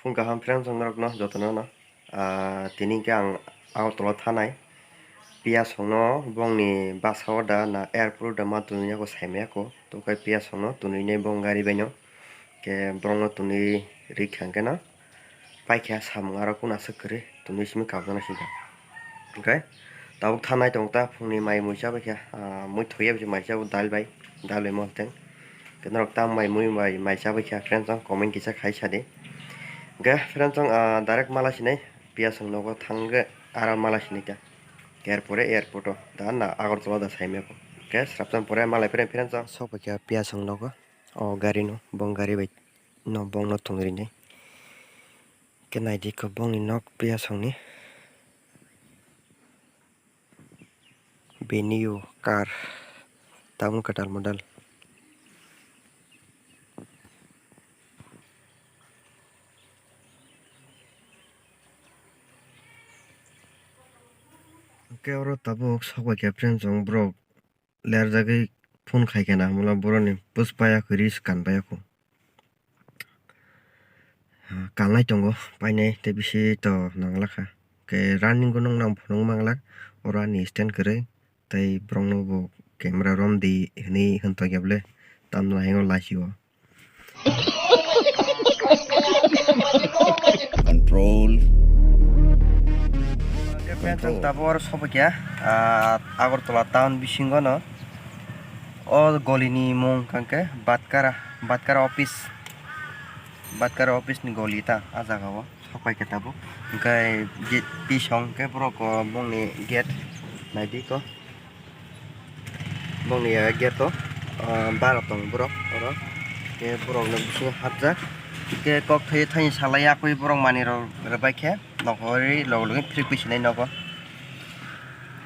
फुं गाहाम फ्रेन्ड संग्राकनो जतनो तिनिके आं आगरतला थानाय पियासनो बंनि बासाव दा ना एयारपोर्ट दा मा तुनियाको साइमायाको तो kai पियासनो तुनिने बं गारि बाइनो के ब्रंनो तुनि रिखांके ना पाइखा सामंगारा कुना सकरे तुनि सिमी काबजना सिगा ओके ताबुक थानाय तंता फुंनि माइ मुइसा बाइखा मुइ थोया बिसे माइसा दाल बाइ मलतें केनरक ताम माइ मुइ माइसा बाइखा फ्रेन्ड सं कमेन्ट किसा खाइसादे Oke, friends, direct malas ini biasa nogo tangga arah malas ini kan. Airport dan Agartala da saime ko. Oke, serapsan pore malai friends, so pakai biasa nogo. Oh, gari no, bong gari bai no bong no tungri ni. Kenai di ko bong ni nok biasa ni. Venue car tahun katal modal. Oke, orang tabuk so pakai friends bro. Ler jagai phone khai kena mula boro ni puspaya kuris kan baya ko. Kanlai tongo paine te bisi to nanglaka ke running ko nong nang phonong manglak ora ni stand kare tai brong no bo camera rom di hni hanto gyable tam la hengo lasiwa control ke pentang tabor sobekya Agartala town bisingo no o golini mung kanke batkara office ni goli ta ajaga o sokai ke tabu kai gate pisong ke brok bongni gate naidi ko bongni gate to baratong brok oro ke brok no bisu hapjak ke kok thai salaya koi brok mani ro baikhe nokori loglogi free pisinai nogo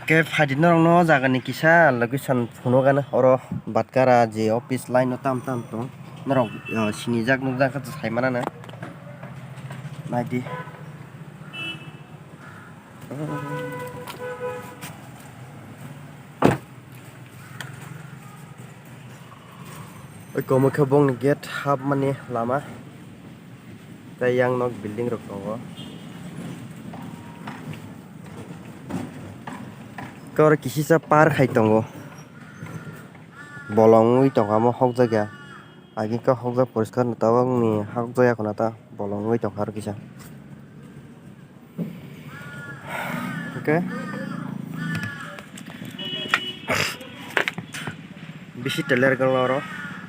ke phadino no jaga ni kisa location phono gana oro batkara je office line no tam to norok sinijak nukjak saimana na naidi Komo ke bong ni gate hap mani lama tai yang nok building rok tongo kor kisisa par khai tongo bolongui tonga mo hok jaga agi ka hok jak poriskar tabang ni hok jaya khona ta bolongui tongha ro kisa oke bisi teler galoro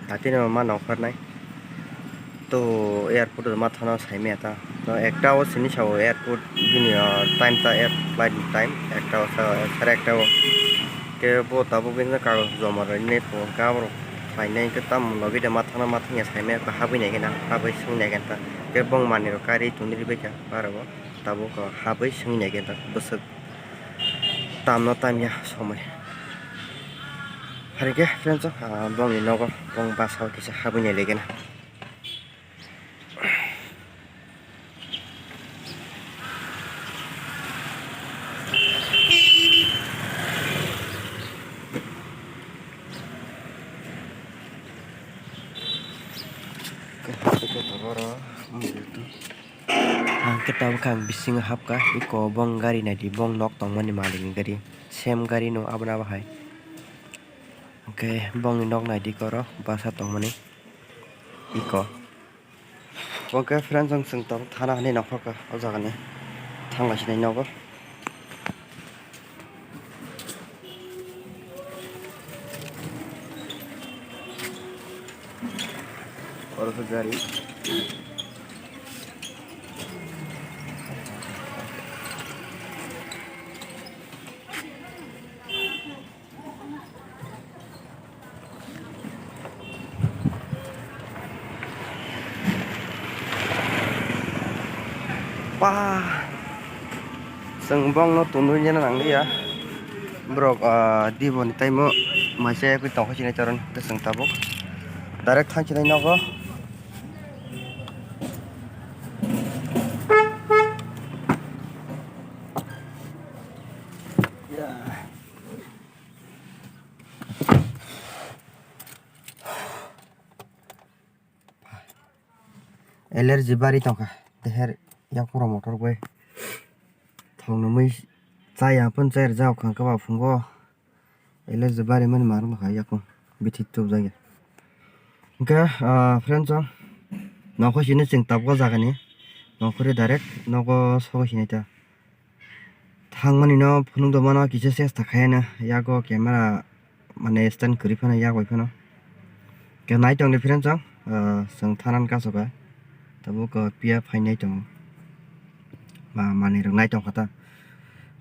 hatine ma nokharnai to airport ma thana saime ta to ekta o sini sao airport bini time ta air flight time ekta o sare ekta o ke bo tabu bin ka joma ne po ka bro fainai ke tam logi de ma thana ma thanya saime ka habi ne gena habi sung ne gena ke bong mani ro kari tuniri beka parabo tabu ko habi sung ne gena busuk tam no time ya somai hari ke friends bong ni nogo bong basau kisa habi ne legena kita kang bising hap ka iko bong gari na di bong nok tong mani maling gari same gari no abna bahai oke bong ni nok na di koro basa tong mani iko oke friends ang sing tong thana ni nok ka o jaga ni thangla sinai nogo oro gari Wah, sengbong no tundunya nang dia, bro. Di bawah ni mo masih aku tahu sini turun ke seng tabuk. Direct thang sini nogo. Alergi bari tongka. teher yang pura motor gue thong no mai chaya pun chair jaw khang ka ba phungo ele jabari man marung ha yakon bithi tu jage ga friends noko sini sing tabgo jagani nokore direct nogo sogo sinita thangmani no phunung do mano kisa chesta khayana yago camera mane stand kuri phana yago phana ke nai tong ni friends sang thanan ka soga tabo ko pia phainai tong ma mani rong nai tong khata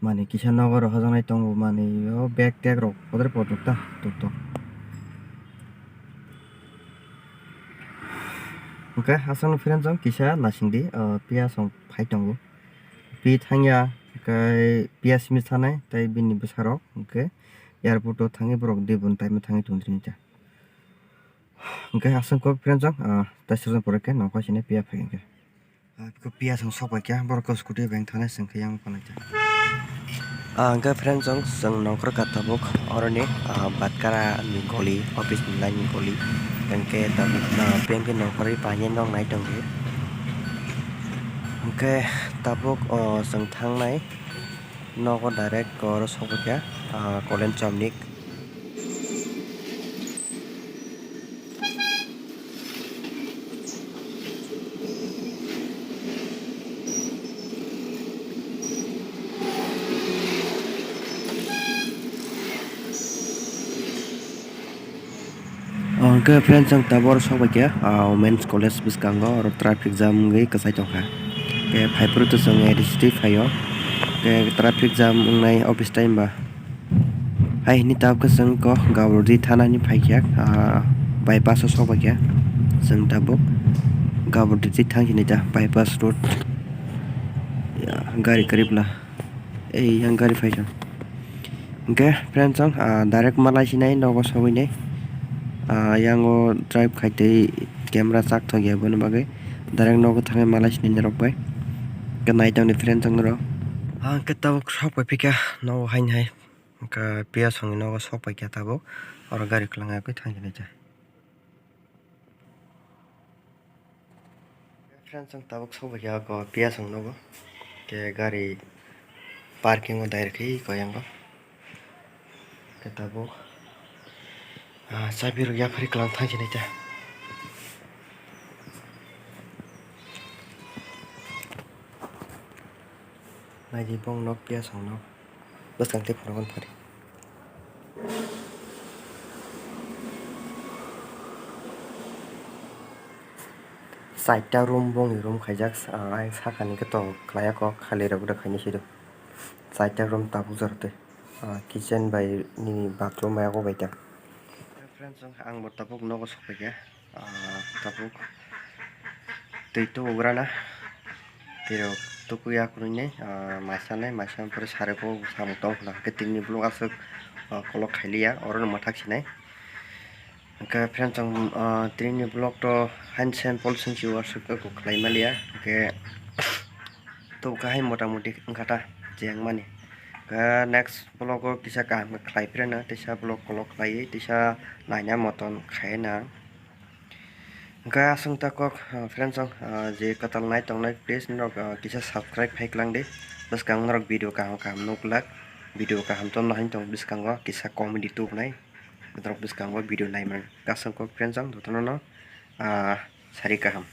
mani kisa nogor hajanai tong mani o bag tag rok podre podokta tok oke asal friends kisa nasingdi pia song phai tongo pi thangya kai pia simi thanai tai bini busarok oke airport o thangi borok debon taime thangi tungdrini ta oke asal ko friends tasirjon poreke nokho sine pia phai ko pia song sobai kya borok scooty bank thanai sing khayang panai angka friends sang nongkrong kata bok orangnya batkara ni goli office ni goli bengke tabuk na bengke nongkori panjen nong naik dong dia oke tabuk sang thang nai nogo direct kor sobakya kolen chamnik ke friends ang tabor sobakya women's college biskango or traffic jam ngai kasai tongkha ke phaipur to song edisi phayo ke traffic jam ngai office time ba hai ni tab ka sang ko gaurdi thana ni phaikya bypass o sobakya sang tabuk gaurdi thang ni ta bypass road gari karibla yang gari phaikya oke friends ang direct malai sinai nogo sobai nei yango drive khaitei camera chak thogya boni bagai direct nogo thangai malai sinai ni rok bai ke nai tang ni friends ang ro ke tabuk sok bai pika nogo hain hai ka pia song nogo sok bai kya tabuk or gari klangai ko thang ni ta friends ang tabuk sok bai kya ko pia song nogo ke gari parking o dair khi ko yango ke tabuk sabir ya phari klang thang ni ta nai ji bong nok pia song nok basang te pharagon phari saita room bong ni room khaijak ai sakani ke to klaya ko khali rok da khaini sido saita room tabu jarte kitchen by ni bathroom ya ko baita friends ang mo tabuk nogo sokya tabuk tui to ugrana pero tukuya kurune masan pore sare ko samutong na ke tinni blog asuk kolok khailia oron mathak sinai ke friends ang tinni blog to hansen polsen chi wasuk ko khlaimalia ke to kahai motamoti ngata jeng mani ke next blog o kisa kaham khlai prena tisa blog kolok khlai tisa naina moton khaina ga asung takok friends ang je katal nai tong nai please nok kisa subscribe haiklang de bas kang nok video kaham kaham nuklak video kaham ton nahin tong bis kang kisa comedy tu nai drop bis kang video nai man kasang ko friends ang dotono no sari kaham